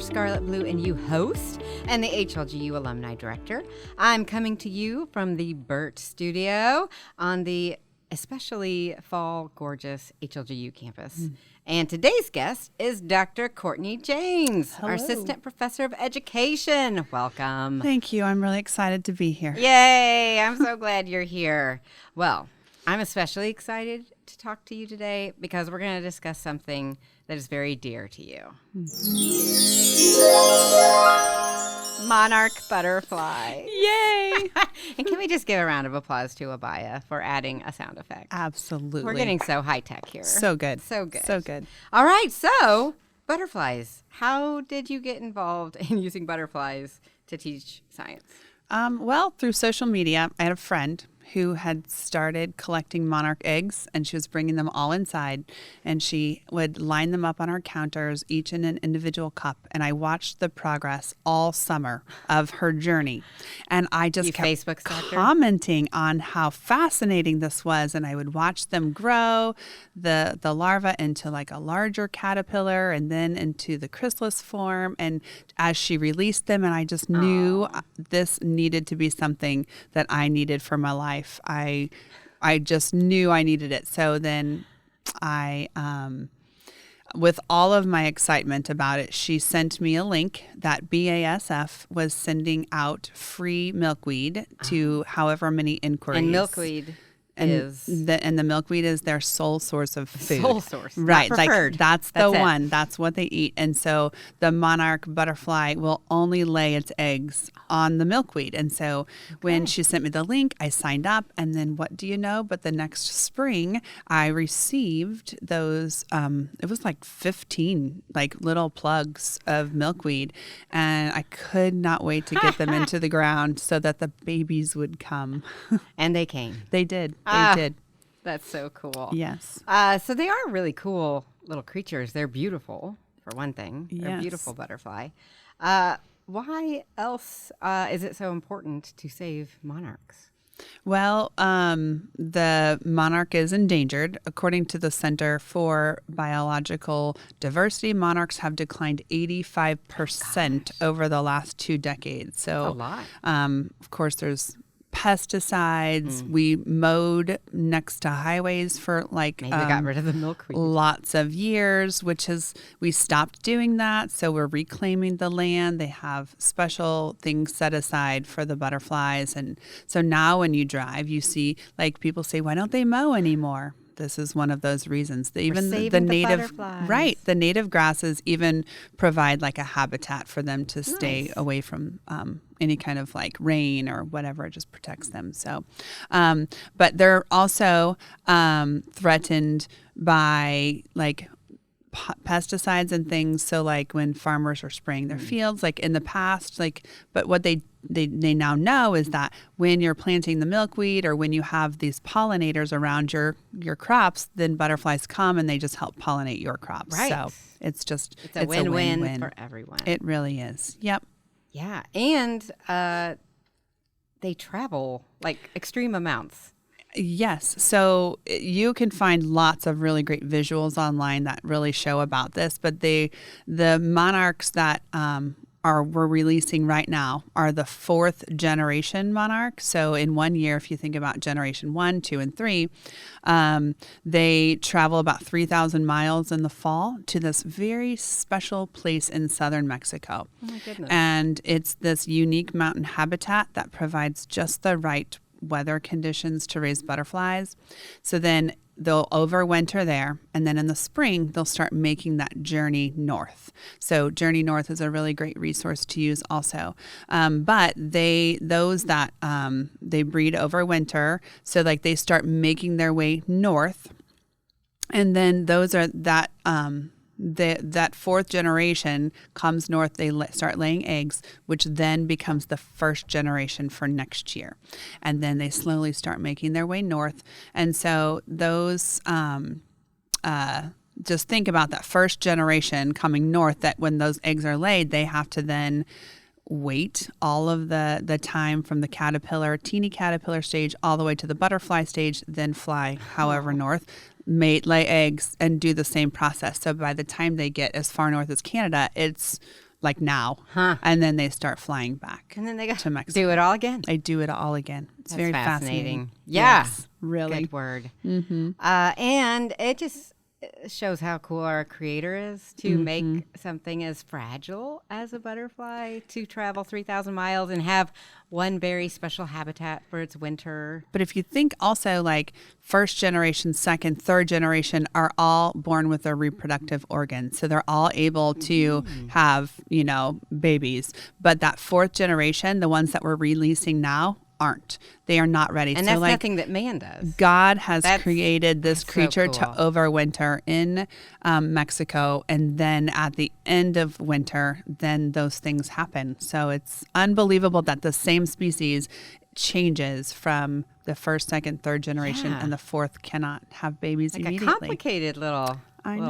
Scarlet, Blue, and You host and the HLGU Alumni Director. I'm coming to you from the Burt Studio on the especially fall gorgeous HLGU campus. And today's guest is Dr. Courtney Janes, Hello. our Assistant Professor of Education. Welcome. Thank you. I'm really excited to be here. Yay! I'm so glad you're here. Well, I'm especially excited to talk to you today because we're going to discuss something that is very dear to you. Monarch butterfly. Yay! And can we just give a round of applause to Abaya for adding a sound effect? Absolutely. We're getting so high tech here. so good. So good. So good. All right, so butterflies. How did you get involved in using butterflies to teach science? Well, through social media, I had a friend who had started collecting monarch eggs, and she was bringing them all inside, and she would line them up on our counters, each in an individual cup. And I watched the progress all summer of her journey, and I just kept Facebook stalked her? commenting on how fascinating this was. And I would watch them grow the larva into like a larger caterpillar, and then into the chrysalis form. And as she released them, and I just knew this needed to be something that I needed for my life. I just knew I needed it. So then I, with all of my excitement about it, she sent me a link that BASF was sending out free milkweed to however many inquiries. And milkweed is the milkweed is their sole source of food. Sole source, right? not preferred. Like that's it. one. That's what they eat. And so the monarch butterfly will only lay its eggs on the milkweed. And so when she sent me the link, I signed up. And then what do you know? But the next spring, I received those. It was like 15 like little plugs of milkweed, and I could not wait to get them into the ground so that the babies would come. And they came. They did. They did. That's so cool. Yes. So they are really cool little creatures. They're beautiful, for one thing. They're a Yes. beautiful butterfly. Why else is it so important to save monarchs? Well, the monarch is endangered. According to the Center for Biological Diversity, monarchs have declined 85% over the last 2 decades. So, a lot. Of course, there's pesticides. We mowed next to highways for like Maybe they got rid of the milkweed. lots of years, we stopped doing that. So we're reclaiming the land. They have special things set aside for the butterflies. And so now when you drive, you see like people say, why don't they mow anymore? This is one of those reasons. Even the native, right? The native grasses even provide like a habitat for them to stay away from any kind of like rain or whatever. It just protects them. So, but they're also threatened by like pesticides and things. So like when farmers are spraying their fields, like in the past, like, but what they now know is that when you're planting the milkweed or when you have these pollinators around your crops, then butterflies come and they just help pollinate your crops. Right. So it's a win-win for everyone. It really is. Yep. Yeah. And they travel like extreme amounts. Yes. So you can find lots of really great visuals online that really show about this. But the monarchs that we're releasing right now are the 4th generation monarch. So in 1 year, if you think about generation 1, 2, and 3, they travel about 3,000 miles in the fall to this very special place in southern Mexico. Oh my goodness. And it's this unique mountain habitat that provides just the right weather conditions to raise butterflies. So then they'll overwinter there, and then in the spring they'll start making that journey north. So Journey North is a really great resource to use also. But those that they breed over winter, so like they start making their way north, and then those are that 4th generation comes north, they start laying eggs, which then becomes the 1st generation for next year. And then they slowly start making their way north. And so those, just think about that 1st generation coming north, that when those eggs are laid, they have to then wait all of the time from the teeny caterpillar stage all the way to the butterfly stage, then fly however north, lay eggs, and do the same process. So by the time they get as far north as Canada, it's like now, Huh. and then they start flying back And then they got to Mexico. do it all again. They do it all again. It's That's very fascinating. Yeah. Yes, really. Good word. And it just shows how cool our creator is to make something as fragile as a butterfly to travel 3,000 miles and have one very special habitat for its winter. But if you think also like first generation, second, third generation are all born with their reproductive organs. So they're all able to have, babies. But that fourth generation, the ones that we're releasing now, aren't. They are not ready. And so that's like nothing that man does. God has created this so creature cool. to overwinter in Mexico. And then at the end of winter, then those things happen. So it's unbelievable that the same species changes from the first, second, third generation, and the fourth cannot have babies Like immediately. a complicated little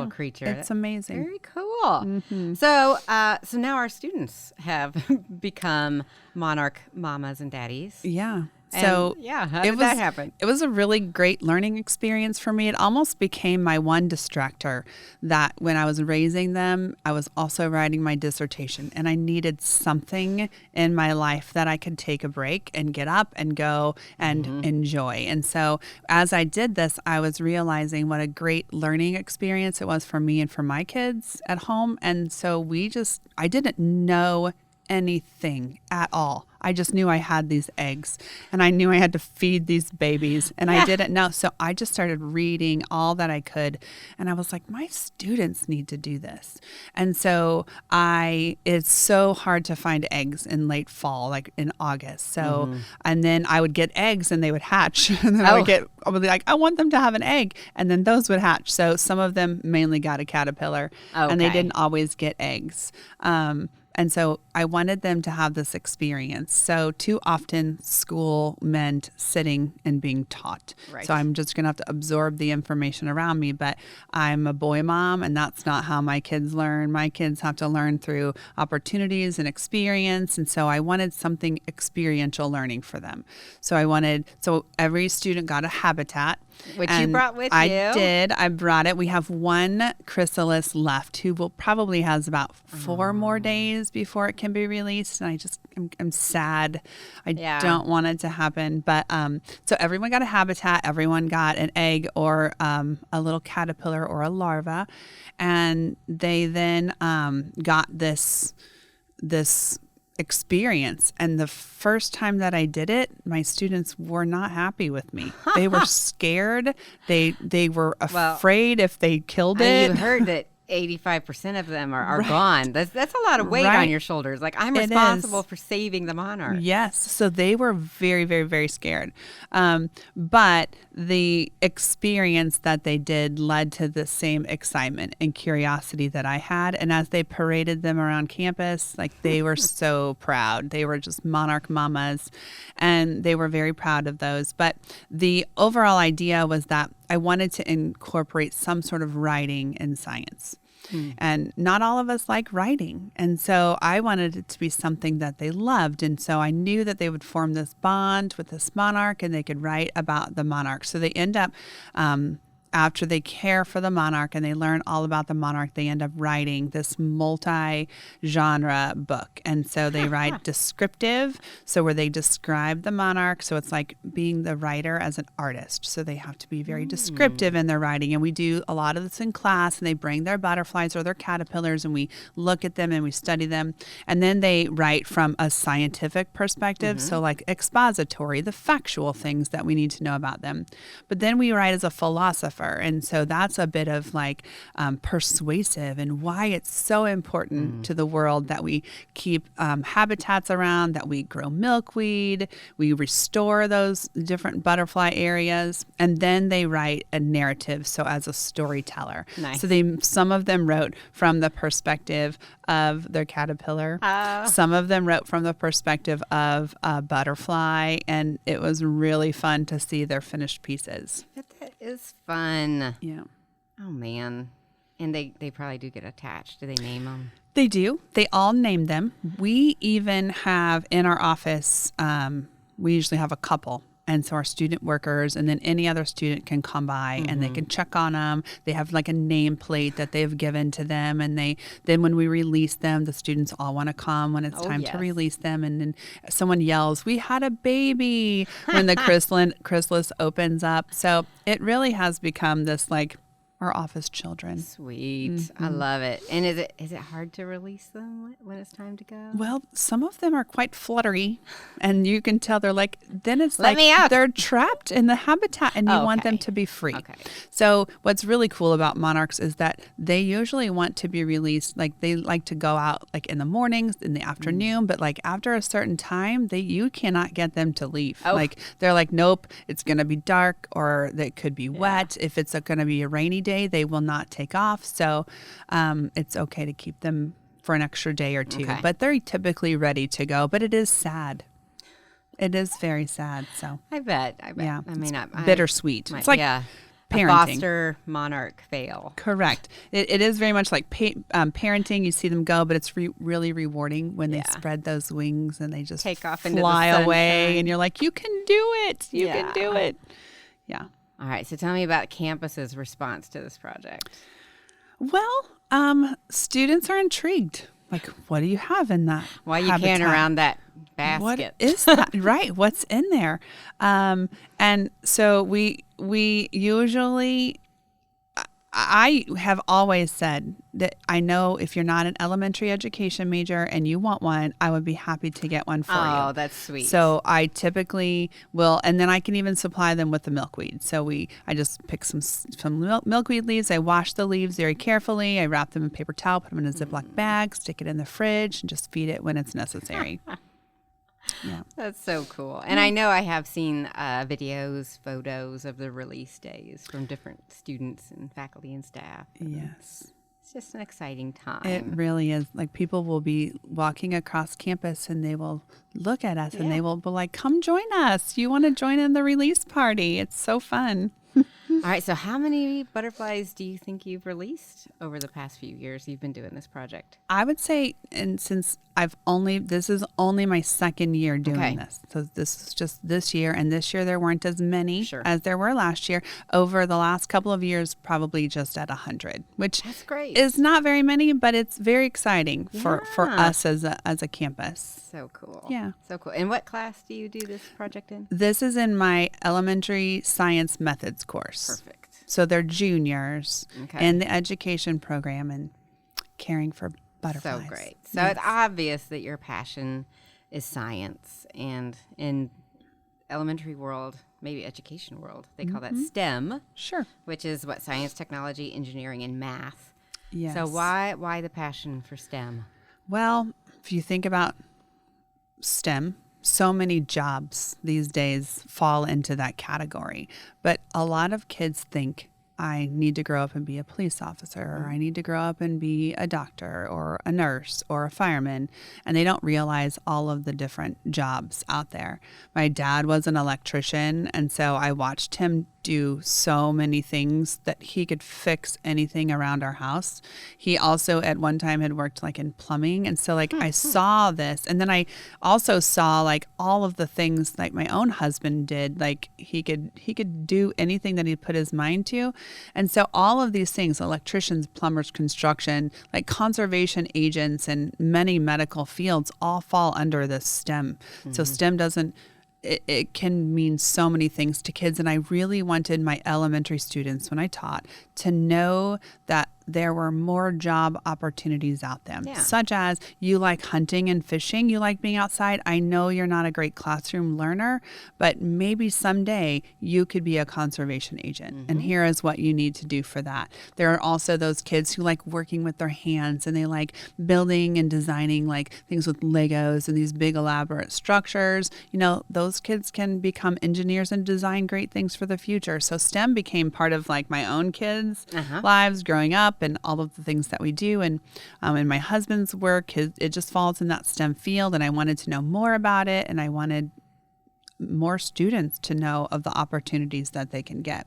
creature. It's amazing. Very cool. So now our students have become monarch mamas and daddies. Yeah. And, So how did that happen? It was a really great learning experience for me. It almost became my one distractor that when I was raising them, I was also writing my dissertation, and I needed something in my life that I could take a break and get up and go and enjoy. And so as I did this, I was realizing what a great learning experience it was for me and for my kids at home. And so I didn't know anything at all. I just knew I had these eggs and I knew I had to feed these babies and I didn't know. So I just started reading all that I could. And I was like, my students need to do this. And so it's so hard to find eggs in late fall, like in August. So, and then I would get eggs and they would hatch. And then I would be like, I want them to have an egg. And then those would hatch. So some of them mainly got a caterpillar and they didn't always get eggs. And so I wanted them to have this experience. So too often school meant sitting and being taught. Right. So I'm just going to have to absorb the information around me. But I'm a boy mom, and that's not how my kids learn. My kids have to learn through opportunities and experience. And so I wanted something experiential learning for them. So every student got a habitat. Which you brought with you. I did. I brought it. We have one chrysalis left who will probably has about 4 more days before it can be released. And I'm sad. I don't want it to happen. But so everyone got a habitat. Everyone got an egg or a little caterpillar or a larva. And they then got this experience. And the first time that I did it, my students were not happy with me. They were scared. They were afraid if they killed it. You heard that 85% of them are gone. That's a lot of weight on your shoulders. Like, I'm responsible for saving the monarch. Yes. So they were very, very, very scared. But the experience that they did led to the same excitement and curiosity that I had. And as they paraded them around campus, like, they were so proud. They were just monarch mamas, and they were very proud of those. But the overall idea was that I wanted to incorporate some sort of writing in science. And not all of us like writing. And so I wanted it to be something that they loved. And so I knew that they would form this bond with this monarch and they could write about the monarch. So they end up, after they care for the monarch and they learn all about the monarch, they end up writing this multi-genre book. And so they write descriptive, so where they describe the monarch. So it's like being the writer as an artist. So they have to be very descriptive in their writing. And we do a lot of this in class, and they bring their butterflies or their caterpillars and we look at them and we study them. And then they write from a scientific perspective. So like expository, the factual things that we need to know about them. But then we write as a philosopher. And so that's a bit of like persuasive and why it's so important to the world that we keep habitats around, that we grow milkweed, we restore those different butterfly areas. And then they write a narrative, so as a storyteller. Nice. So some of them wrote from the perspective of their caterpillar. Some of them wrote from the perspective of a butterfly. And it was really fun to see their finished pieces. That is fun. Yeah. Oh, man. And they probably do get attached. Do they name them? They do. They all name them. We even have in our office, we usually have a couple And so our student workers and then any other student can come by and they can check on them. They have like a nameplate that they've given to them. And then when we release them, the students all want to come when it's time to release them. And then someone yells, "We had a baby," when the chrysalis opens up. So it really has become this like our office children. Sweet. I love it. And is it hard to release them when it's time to go? Well, some of them are quite fluttery, and you can tell they're like, then it's Let me out. They're trapped in the habitat and you want them to be free. Okay. So what's really cool about monarchs is that they usually want to be released. Like they like to go out like in the mornings, in the afternoon, but like after a certain time, you cannot get them to leave. Oh. Like they're like, nope, it's going to be dark or it could be wet. If it's going to be a rainy day, they will not take off. So it's okay to keep them for an extra day or two. Okay. But they're typically ready to go. But it is sad. It is very sad. So I bet. yeah, I mean, bittersweet. It's like a parenting. foster monarch fail. Correct. It is very much like parenting. You see them go, but it's really rewarding when they spread those wings and they just Take off fly into the sunshine. away. And you're like, you can do it. You can do it. Yeah. All right. So tell me about campus's response to this project. Well, students are intrigued. Like, what do you have in that? Why you habitat? carrying around that basket? What is that? Right. What's in there? And so we usually, I have always said that I know if you're not an elementary education major and you want one, I would be happy to get one for you. Oh, that's sweet. So I typically will, and then I can even supply them with the milkweed. So I just pick some milkweed leaves. I wash the leaves very carefully. I wrap them in paper towel, put them in a Ziploc bag, stick it in the fridge, and just feed it when it's necessary. Yeah. That's so cool. And I know I have seen videos, photos of the release days from different students and faculty and staff. Yes. It's just an exciting time. It really is. Like people will be walking across campus and they will look at us and they will be like, come join us. You want to join in the release party? It's so fun. All right. So how many butterflies do you think you've released over the past few years you've been doing this project? I would say, and since this is only my second year doing this. So this is just this year. And this year there weren't as many as there were last year. Over the last couple of years, probably just at 100, which That's great. is not very many, but it's very exciting for us as a campus. So cool. Yeah. So cool. And what class do you do this project in? This is in my elementary science methods course. Perfect. So they're juniors in the education program and caring for butterflies. So great. So it's obvious that your passion is science, and in elementary world, maybe education world, they call that STEM. Sure. Which is what? Science, technology, engineering, and math. Yes. So why the passion for STEM? Well, if you think about STEM, so many jobs these days fall into that category. But a lot of kids think, I need to grow up and be a police officer, or I need to grow up and be a doctor or a nurse or a fireman. And they don't realize all of the different jobs out there. My dad was an electrician, and so I watched him do so many things that he could fix anything around our house. He also at one time had worked like in plumbing. And so like I saw this, and then I also saw like all of the things like my own husband did. Like he could do anything that he put his mind to. And so all of these things, electricians, plumbers, construction, like conservation agents and many medical fields all fall under this STEM. So STEM it can mean so many things to kids. And I really wanted my elementary students, when I taught, to know that there were more job opportunities out there, such as you like hunting and fishing, you like being outside. I know you're not a great classroom learner, but maybe someday you could be a conservation agent. And here is what you need to do for that. There are also those kids who like working with their hands, and they like building and designing like things with Legos and these big elaborate structures. You know, those kids can become engineers and design great things for the future. So STEM became part of like my own kids' lives growing up, and all of the things that we do. And in my husband's work, it just falls in that STEM field. And I wanted to know more about it. And I wanted more students to know of the opportunities that they can get.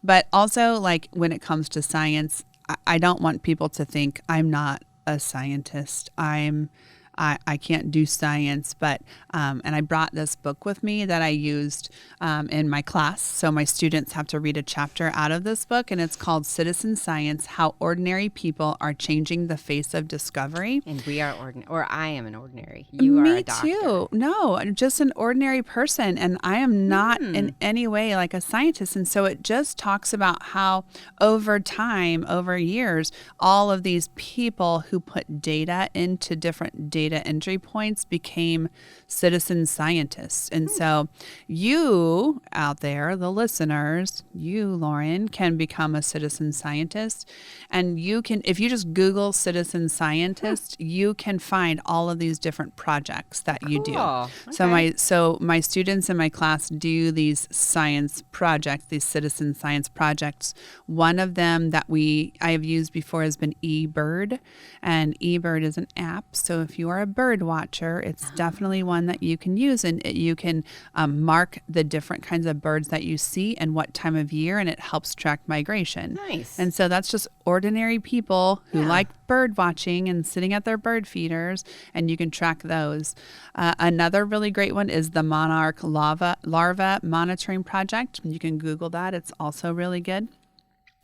But also, like when it comes to science, I don't want people to think I'm not a scientist. I'm I can't do science, but and I brought this book with me that I used in my class. So my students have to read a chapter out of this book, and it's called Citizen Science: How Ordinary People Are Changing the Face of Discovery. And we are ordinary, or I am an ordinary. You are a doctor. Me too. No, I'm just an ordinary person, and I am not in any way like a scientist. And so it just talks about how over time, over years, all of these people who put data into different data entry points became citizen scientists. And so you out there, the listeners, you, Lauren, can become a citizen scientist. And you can, if you just Google citizen scientist, you can find all of these different projects that you do. Okay. So my students in my class do these science projects, these citizen science projects. One of them that I have used before has been eBird, and eBird is an app. So if you are a bird watcher, it's definitely one that you can use, and you can mark the different kinds of birds that you see and what time of year, and it helps track migration. Nice. And so that's just ordinary people who like bird watching and sitting at their bird feeders, and you can track those. Another really great one is the Monarch larva monitoring project. You can Google that. It's also really good.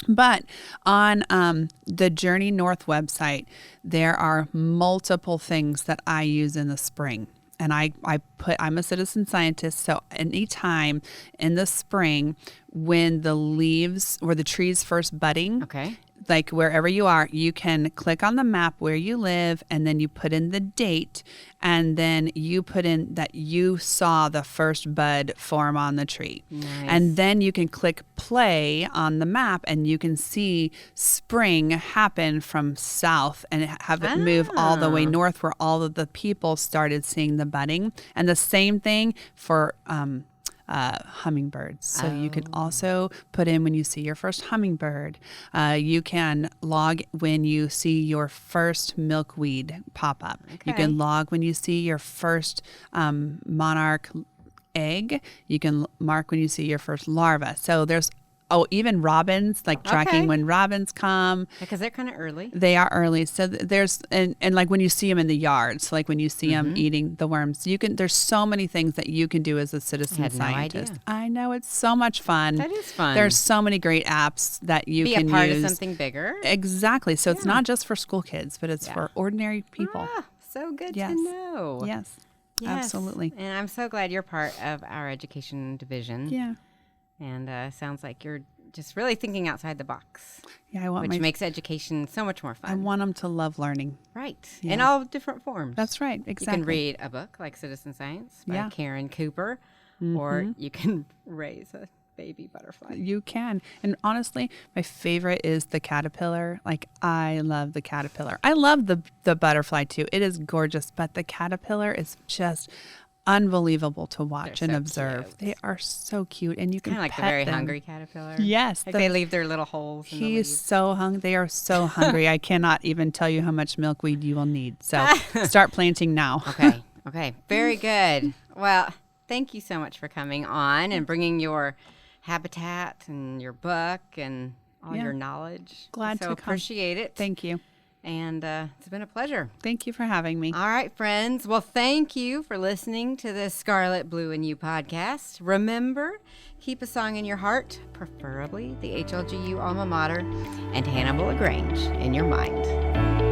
But on the Journey North website, there are multiple things that I use in the spring. And I'm a citizen scientist, so anytime in the spring when the trees first budding, like wherever you are, you can click on the map where you live, and then you put in the date, and then you put in that you saw the first bud form on the tree. Nice. And then you can click play on the map, and you can see spring happen from south and have it move all the way north, where all of the people started seeing the budding. And the same thing for hummingbirds. So you can also put in when you see your first hummingbird. You can log when you see your first milkweed pop up. You can log when you see your first monarch egg. You can mark when you see your first larva. So there's even robins, like tracking when robins come. Because they're kind of early. They are early. So there's, and like when you see them in the yard, so like when you see them eating the worms, there's so many things that you can do as a citizen scientist. No idea. I know, it's so much fun. That is fun. There's so many great apps that you can use. Be a part of something bigger. Exactly. So it's not just for school kids, but it's for ordinary people. So good to know. Yes, absolutely. And I'm so glad you're part of our education division. Yeah. And sounds like you're just really thinking outside the box. Yeah, which makes education so much more fun. I want them to love learning. Right. In all different forms. That's right. Exactly. You can read a book like Citizen Science by Karen Cooper, or you can raise a baby butterfly. You can. And honestly, my favorite is the caterpillar. Like, I love the caterpillar. I love the butterfly too. It is gorgeous, but the caterpillar is just unbelievable to watch and observe. Cute. They are so cute, and you can kind of like the very hungry caterpillar. Yes, like they leave their little holes. He's so hungry. They are so hungry. I cannot even tell you how much milkweed you will need. So start planting now. Okay. Very good. Well, thank you so much for coming on and bringing your habitat and your book and all your knowledge. Glad to come. Appreciate it. Thank you. And it's been a pleasure. Thank you for having me. All right, friends. Well, thank you for listening to the Scarlet, Blue, and You podcast. Remember, keep a song in your heart, preferably the HLGU alma mater, and Hannibal-LaGrange in your mind.